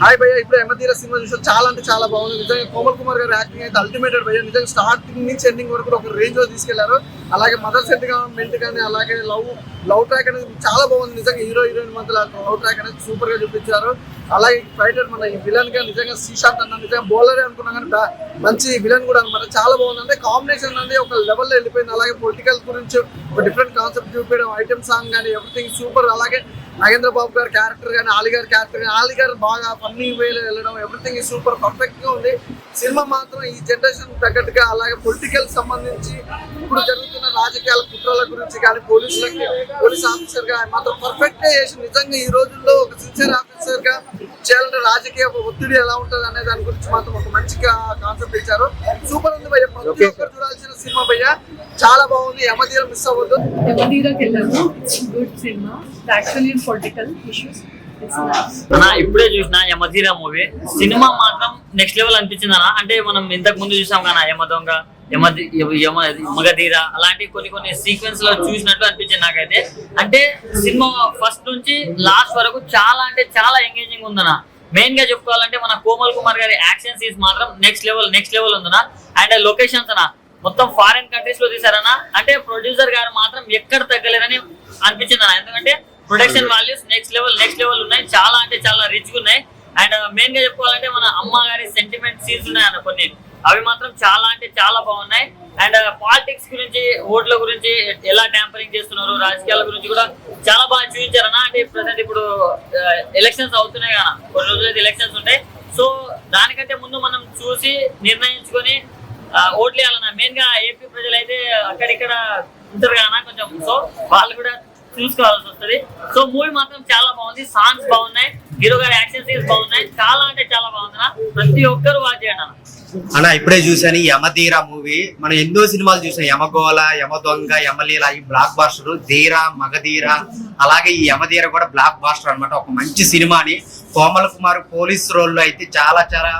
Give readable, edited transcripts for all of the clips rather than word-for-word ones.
Hi భయ్య, ఇప్పుడు యమధీర cinema చూసాం. చాలా అంటే చాలా బాగుంది నిజంగా. కోమల్ కుమార్ గారి యాక్టింగ్ అయితే అల్టిమేటెడ్ భయ్య. నిజంగా స్టార్టింగ్ నుంచి ఎండింగ్ వరకు ఒక రేంజ్ లో తీసుకెళ్లారు. అలాగే మదర్ సెంటిమెంట్ కానీ, అలాగే లవ్ ట్రాక్ అనేది చాలా బాగుంది నిజంగా. హీరోయిన్ మధ్య లవ్ ట్రాక్ అనేది సూపర్ గా చూపించారు. అలాగే ఫైటర్ మన ఈ విలన్ గా నిజంగా శ్రీశాంత్ అన్న నిజంగా బౌలరే అనుకున్నా కానీ మంచి విలన్ కూడా అనమాట. చాలా బాగుంది. అంటే కాంబినేషన్ అనేది ఒక లెవెల్లో వెళ్ళిపోయింది. అలాగే పొలిటికల్ గురించి ఒక డిఫరెంట్ కాన్సెప్ట్ చూపించడం, ఐటమ్ సాంగ్ కానీ ఎవ్రీథింగ్ సూపర్. అలాగే నాగేంద్ర బాబు గారి క్యారెక్టర్ కానీ, ఆలి గారి క్యారెక్టర్ కానీ, ఆలి గారు బాగా ఫన్నీ వేలో వెళ్ళడం, ఎవ్రీథింగ్ సూపర్ పర్ఫెక్ట్ గా ఉంది. సినిమా మాత్రం ఈ జనరేషన్ తగ్గట్టుగా, అలాగే పొలిటికల్ సంబంధించి ఇప్పుడు జరుగుతున్న రాజకీయాల కుట్రల గురించి కానీ, పోలీస్ ఆఫీసర్ గా మాత్రం పర్ఫెక్ట్ గా చేసి నిజంగా ఈ రోజుల్లో ఒక సిన్సియర్ ఆఫీసర్ గా చేయాలంటే రాజకీయ ఒత్తిడి ఎలా ఉంటుంది అనే దాని గురించి మాత్రం ఒక మంచిగా కాన్సెప్ట్ ఇచ్చారు. సూపర్ ఉంది భయ్య, ప్రతి ఒక్కరు చూడాల్సిన సినిమా భయ్య. చాలా బాగుంది. యమధీర మిస్ అవ్వద్దు. యమధీరకి వెళ్ళాను. Good cinema. Actually political issues. ఇప్పుడే చూసిన యమధీర మూవీ. సినిమా మాత్రం నెక్స్ట్ లెవెల్ అనిపించింది అన్న. అంటే మనం ఇంతకు ముందు చూసాం కదా యమదొంగ, మగధీర, అలాంటి కొన్ని సీక్వెన్స్ లో చూసినట్టు అనిపించింది నాకైతే. అంటే సినిమా ఫస్ట్ నుంచి లాస్ట్ వరకు చాలా అంటే చాలా ఎంగేజింగ్ ఉందన్న. మెయిన్ గా చెప్పుకోవాలంటే మన కోమల్ కుమార్ గారి యాక్షన్ సీన్స్ మాత్రం నెక్స్ట్ లెవెల్ ఉందన్న. అండ్ లొకేషన్స్ అన్న మొత్తం ఫారిన్ కంట్రీస్ లో తీసారన్న. అంటే ప్రొడ్యూసర్ గారు మాత్రం ఎక్కడ తగ్గలేరని అనిపించింది అన్న. ఎందుకంటే ప్రొడక్షన్ వాల్యూస్ నెక్స్ట్ లెవెల్ ఉన్నాయి. చాలా అంటే చాలా రిచ్ గా ఉన్నాయి. అండ్ మెయిన్ గా చెప్పుకోవాలంటే మన అమ్మ గారి సెంటిమెంట్ సీన్స్ ఉన్నాయి అన్న కొన్ని. అవి మాత్రం చాలా అంటే చాలా బాగున్నాయి. అండ్ పాలిటిక్స్ గురించి, ఓట్ల గురించి ఎలా ట్యాంపరింగ్ చేస్తున్నారు, రాజకీయాల గురించి కూడా చాలా బాగా చూపించారన్న. అంటే ప్రజెంట్ ఇప్పుడు ఎలక్షన్స్ అవుతున్నాయి కదా, కొన్ని రోజులైతే ఎలక్షన్స్ ఉంటాయి. సో దానికంటే ముందు మనం చూసి నిర్ణయించుకొని ఓట్లు వేయాలన్న. మెయిన్ గా ఏపీ ప్రజలు అయితే అక్కడిక్కడ ఉంటారు కదా కొంచెం, సో వాళ్ళు కూడా చూసుకోవాల్సి వస్తుంది. సో మూవీ మాత్రం చాలా బాగుంది. సాంగ్స్ బాగున్నాయి, హీరో గారి యాక్షన్ సీన్స్ బాగున్నాయి. చాలా అంటే చాలా బాగుంది. ప్రతి ఒక్కరు వాచ్ చేయండి అన్న. ఇప్పుడే చూసాను ఈ యమధీర మూవీ. మనం ఎన్నో సినిమాలు చూసాం, యమగోళ, యమదొంగ, యమలీల, ఈ బ్లాక్ బాస్టర్. ధీర, మగధీర, అలాగే ఈ యమధీర కూడా బ్లాక్ బాస్టర్ అనమాట. ఒక మంచి సినిమాని కోమల్ కుమార్ పోలీస్ రోల్ లో అయితే చాలా చాలా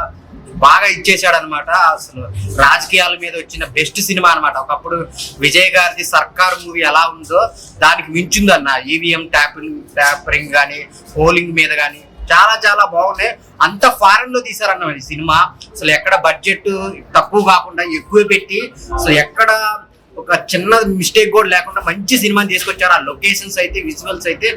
బాగా ఇచ్చేసాడు అనమాట. అసలు రాజకీయాల మీద వచ్చిన బెస్ట్ సినిమా అనమాట. ఒకప్పుడు విజయ్ గారిది సర్కార్ మూవీ ఎలా ఉందో దానికి మించిందన్న. ఈవీఎం ట్యాపరింగ్ కానీ, పోలింగ్ మీద కానీ చాలా చాలా బాగున్నాయి. అంత ఫారెన్ లో తీసారన్న ఈ సినిమా. అసలు ఎక్కడ బడ్జెట్ తక్కువ కాకుండా ఎక్కువ పెట్టి, అసలు ఎక్కడ ఒక చిన్న మిస్టేక్ కూడా లేకుండా మంచి సినిమాని తీసుకొచ్చారు. ఆ లొకేషన్స్ అయితే, విజువల్స్ అయితే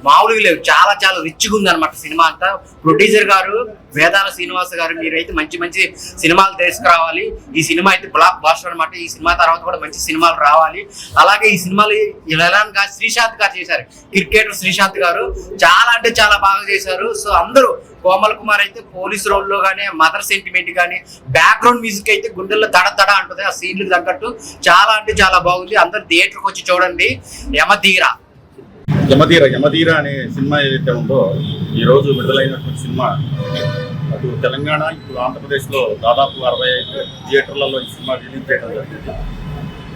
మామూలుగా లేవు. చాలా చాలా రిచ్గా ఉంది అనమాట సినిమా అంతా. ప్రొడ్యూసర్ గారు వేదాల శ్రీనివాస గారు, మీరైతే మంచి మంచి సినిమాలు తీసుకురావాలి. ఈ సినిమా అయితే బ్లాక్ బాస్టర్ అనమాట. ఈ సినిమా తర్వాత కూడా మంచి సినిమాలు రావాలి. అలాగే ఈ సినిమాలు ఇలా శ్రీశాంత్ గారు చేశారు, క్రికెటర్ శ్రీశాంత్ గారు చాలా అంటే చాలా బాగా చేశారు. సో అందరూ కోమల్ కుమార్ అయితే పోలీస్ రోల్ లో కానీ, మదర్ సెంటిమెంట్ కానీ, బ్యాక్గ్రౌండ్ మ్యూజిక్ అయితే గుండెల్లో తడ అంటుంది. ఆ సీన్లకు తగ్గట్టు చాలా అంటే చాలా బాగుంది. అందరు థియేటర్కి వచ్చి చూడండి యమధీర అనే సినిమా ఏదైతే ఉందో ఈరోజు విడుదలైనటువంటి సినిమా అటు తెలంగాణ, ఇప్పుడు ఆంధ్రప్రదేశ్లో దాదాపు 65 థియేటర్లలో ఈ సినిమా రిలీజ్ చేయడం జరిగింది.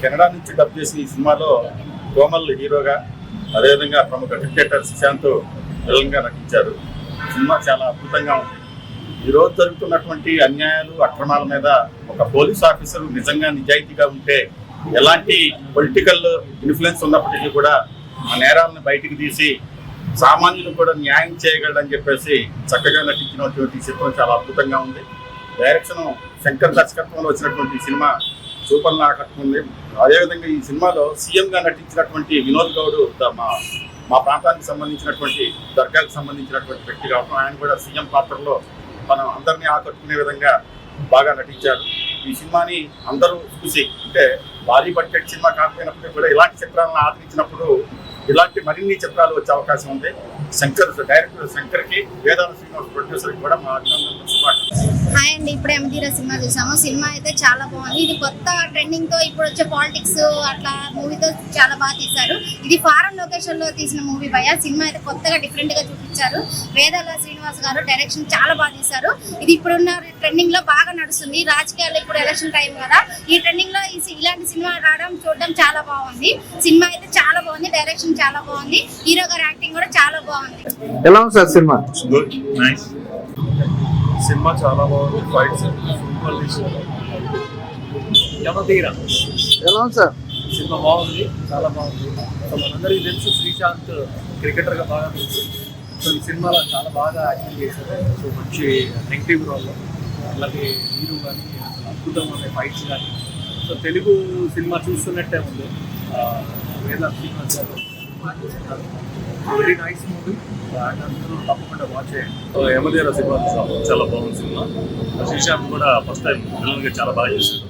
కెనడా నుంచి డబ్ చేసిన ఈ సినిమాలో కోమల్ హీరోగా, అదేవిధంగా ప్రముఖ క్రికెటర్ శ్రీశాంత్ విలన్గా నటించారు. సినిమా చాలా అద్భుతంగా ఉంది. ఈరోజు జరుగుతున్నటువంటి అన్యాయాలు, అక్రమాల మీద ఒక పోలీస్ ఆఫీసర్ నిజంగా నిజాయితీగా ఉంటే, ఎలాంటి పొలిటికల్ ఇన్ఫ్లుయెన్స్ ఉన్నప్పటికీ కూడా ఆ నేరాలను బయటికి తీసి సామాన్యులు కూడా న్యాయం చేయగలడని చెప్పేసి చక్కగా నటించినటువంటి చిత్రం చాలా అద్భుతంగా ఉంది. డైరెక్షన్ శంకర్ దర్శకత్వంలో వచ్చినటువంటి సినిమా సూపర్గా ఆకట్టుకుంది. అదేవిధంగా ఈ సినిమాలో సీఎంగా నటించినటువంటి వినోద్ గౌడ్ మా ప్రాంతానికి సంబంధించినటువంటి దర్గాకు సంబంధించినటువంటి వ్యక్తి కావడం, ఆయన కూడా సీఎం పాత్రలో మనం అందరినీ ఆకట్టుకునే విధంగా బాగా నటించారు. ఈ సినిమాని అందరూ చూసి, అంటే భారీ బడ్జెట్ సినిమా కాకపోయినప్పటికీ కూడా ఇలాంటి చిత్రాలను ఆదరించినప్పుడు ఇలాంటి మరిన్ని చిత్రాలు వచ్చే అవకాశం ఉంది. డైరెక్టర్ శంకర్కి, వేదాల శ్రీనివాస్ ప్రొడ్యూసర్కి కూడా మా అభినందనలు, శుభాకాంక్షలు. హాయ్ అండి, ఇప్పుడే యమధీర సినిమా చూసాము. సినిమా అయితే చాలా బాగుంది. ఇది కొత్త ట్రెండింగ్ తో ఇప్పుడు వచ్చే పాలిటిక్స్ అట్లా మూవీతో చాలా బాగా తీశారు. ఇది ఫారెన్ లొకేషన్ లో తీసిన మూవీ భయ్య. సినిమా అయితే కొత్తగా డిఫరెంట్ గా చూపించారు. వేదాల శ్రీనివాస్ గారు డైరెక్షన్ చాలా బాగా తీశారు. ఇది ఇప్పుడున్న ట్రెండింగ్ లో బాగా నడుస్తుంది. రాజకీయాలు ఇప్పుడు ఎలక్షన్ టైం కదా, ఈ ట్రెండింగ్ లో ఇలాంటి సినిమా రావడం చూడడం చాలా బాగుంది. సినిమా అయితే చాలా బాగుంది. డైరెక్షన్ చాలా బాగుంది. హీరో గారి యాక్టింగ్ కూడా చాలా బాగుంది. ఎలా ఉంది సార్ సినిమా? సినిమా చాలా బాగుంది. ఫైట్స్ యమధీర ఎలా ఉంది సార్? సినిమా బాగుంది, చాలా బాగుంది. మనందరికీ తెలుసు శ్రీశాంత్ క్రికెటర్గా బాగా తెలుసు. సో ఈ సినిమాలో చాలా బాగా యాక్టింగ్ చేశారు. సో మంచి నెగిటివ్ రోల్లో, అలాగే హీరో కానీ అసలు అద్భుతమైన ఫైట్స్ కానీ. సో తెలుగు సినిమా చూస్తున్నట్టే ఉంది. వేద శ్రీనివాస్ గారు వెరీ నైస్ మూవీ, అందరూ తప్పకుండా వాచ్ చేయండి. యమధీర సినిమా చూసాము, చాలా బాగుంది సినిమా. శ్రీశాంత్ కూడా ఫస్ట్ టైం విలన్గా చాలా బాగా చేశారు.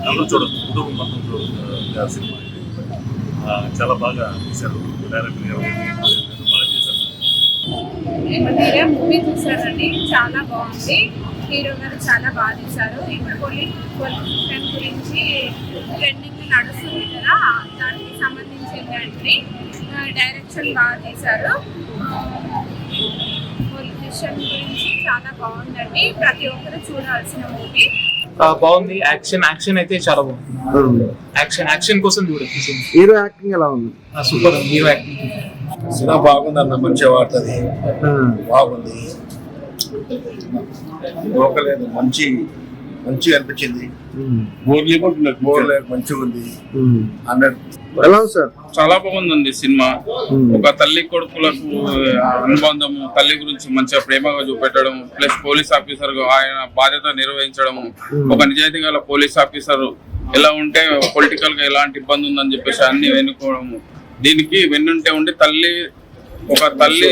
అందరూ చూడొచ్చు, కుటుంబం మొత్తం చూడొచ్చు సినిమా. చాలా బాగా చేశారు, డైరెక్టర్ గారు బాగా చేశారు. యమధీర మూవీ చూసానండి, చాలా బాగుంది. హీరో గారు చాలా బాగా తీశారు. ఇప్పుడు పొలిటిషన్ గురించి ట్రెండింగ్ నడుస్తుంది కదా, దానికి సంబంధించిందండి. డైరెక్షన్ బాగా తీశారు. పొలిటిషన్ గురించి చాలా బాగుందండి, ప్రతి ఒక్కరు చూడాల్సిన మూవీ. బాగుంది. యాక్షన్ అయితే చాలా బాగుంది. యాక్షన్ కోసం చూడొచ్చు. హీరో యాక్టింగ్ ఎలా ఉంది? Super hero acting. సినిమా బాగుందన్న, మంచిగా వాడుతుంది, బాగుంది. లోకలేదు, మంచిగా అనిపించింది. మంచిగా ఉంది. ఎలా ఉంది సార్? చాలా బాగుందండి సినిమా. ఒక తల్లి కొడుకులకు అనుబంధము, తల్లి గురించి మంచిగా ప్రేమగా చూపెట్టడం, ప్లస్ పోలీస్ ఆఫీసర్ ఆయన బాధ్యత నిర్వహించడం, ఒక నిజాయితీ గల పోలీస్ ఆఫీసర్ ఎలా ఉంటే పొలిటికల్ గా ఎలాంటి ఇబ్బంది ఉందని చెప్పేసి అన్ని వెనుకోవడము. దీనికి వెన్నుంటే ఉండి ఒక తల్లి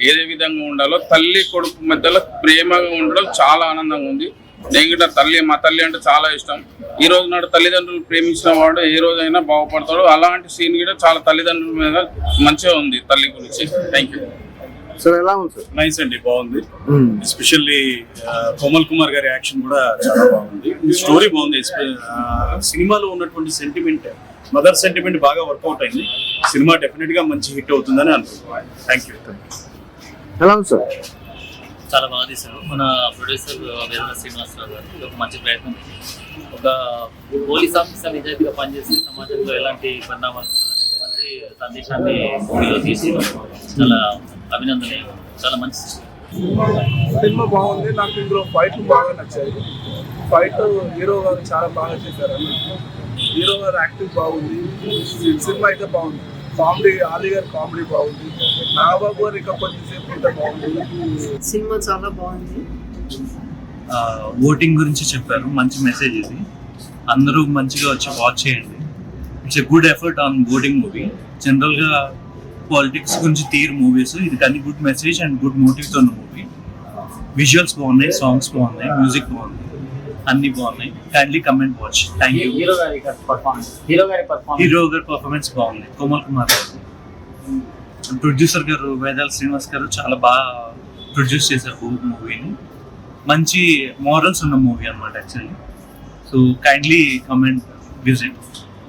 ఏ విధంగా ఉండాలో తల్లి కొడుకు మధ్యలో ప్రేమగా ఉండడం చాలా ఆనందంగా ఉంది. నేను కూడా మా తల్లి అంటే చాలా ఇష్టం. ఈ రోజు నాడు తల్లిదండ్రులు ప్రేమించిన వాడు ఏ రోజైనా బాగుపడతాడు. అలాంటి సీన్ కూడా చాలా తల్లిదండ్రుల మీద మంచిగా ఉంది తల్లి గురించి. Thank you sir. ఎలా ఉంది సార్? నైస్ అండి, బాగుంది. ఎస్పెషల్లీ కోమల్ కుమార్ గారి యాక్షన్ కూడా చాలా బాగుంది. స్టోరీ బాగుంది. సినిమాలో ఉన్నటువంటి సెంటిమెంట్, మదర్ సెంటిమెంట్ బాగా వర్కౌట్ అయింది. సినిమా డెఫినెట్ గా మంచి హిట్ అవుతుందని అనుకుంటున్నాను. Thank you. ఎలా ఉంది సార్? చాలా బాగా తీశారు మన ప్రొడ్యూసర్ వేద శ్రీనివాసరావు గారు. ఇది ఒక మంచి ప్రయత్నం. ఒక పోలీస్ ఆఫీసర్ నిజాయితీగా పనిచేసి సమాజంలో ఎలాంటి పరిణామాలు అనేది మంచి సందేశాన్ని మూవీలో తీసి చాలా అభినందనీయం. చాలా మంచి సినిమా బాగుంది. నాకు ఇందులో ఫైట్లు బాగా నచ్చాయి. ఫైట్ హీరో గారు చాలా బాగా చేశారు. హీరో గారు యాక్టింగ్ బాగుంది. సినిమా అయితే బాగుంది. కామెడీ, ఆలీ గారి కామెడీ బాగుంది. నాగబాబు గారు ఇంకా కొంచెంసేపు ఉంటే బాగుంది. సినిమా చాలా బాగుంది. ఓటింగ్ గురించి చెప్పారు, మంచి మెసేజ్ ఇది. అందరూ మంచిగా వచ్చి వాచ్ చేయండి. It's a good effort on voting movie. జనరల్గా పాలిటిక్స్ గురించి తీరు మూవీస్, ఇది కానీ గుడ్ మెసేజ్ అండ్ గుడ్ మోటివ్తో ఉన్న మూవీ. విజువల్స్ బాగున్నాయి, సాంగ్స్ బాగున్నాయి, మ్యూజిక్ బాగుంది, అన్ని బాగున్నాయి. Kindly comment watch. Thank you. Hero గారి పర్ఫార్మెన్స్ బాగుంది. కోమల్ కుమార్ గారు, ప్రొడ్యూసర్ గారు వేదాల శ్రీనివాస్ గారు చాలా బాగా ప్రొడ్యూస్ చేశారు మూవీని. మంచి మోరల్స్ ఉన్న మూవీ అన్నమాట actually. So kindly comment, visit.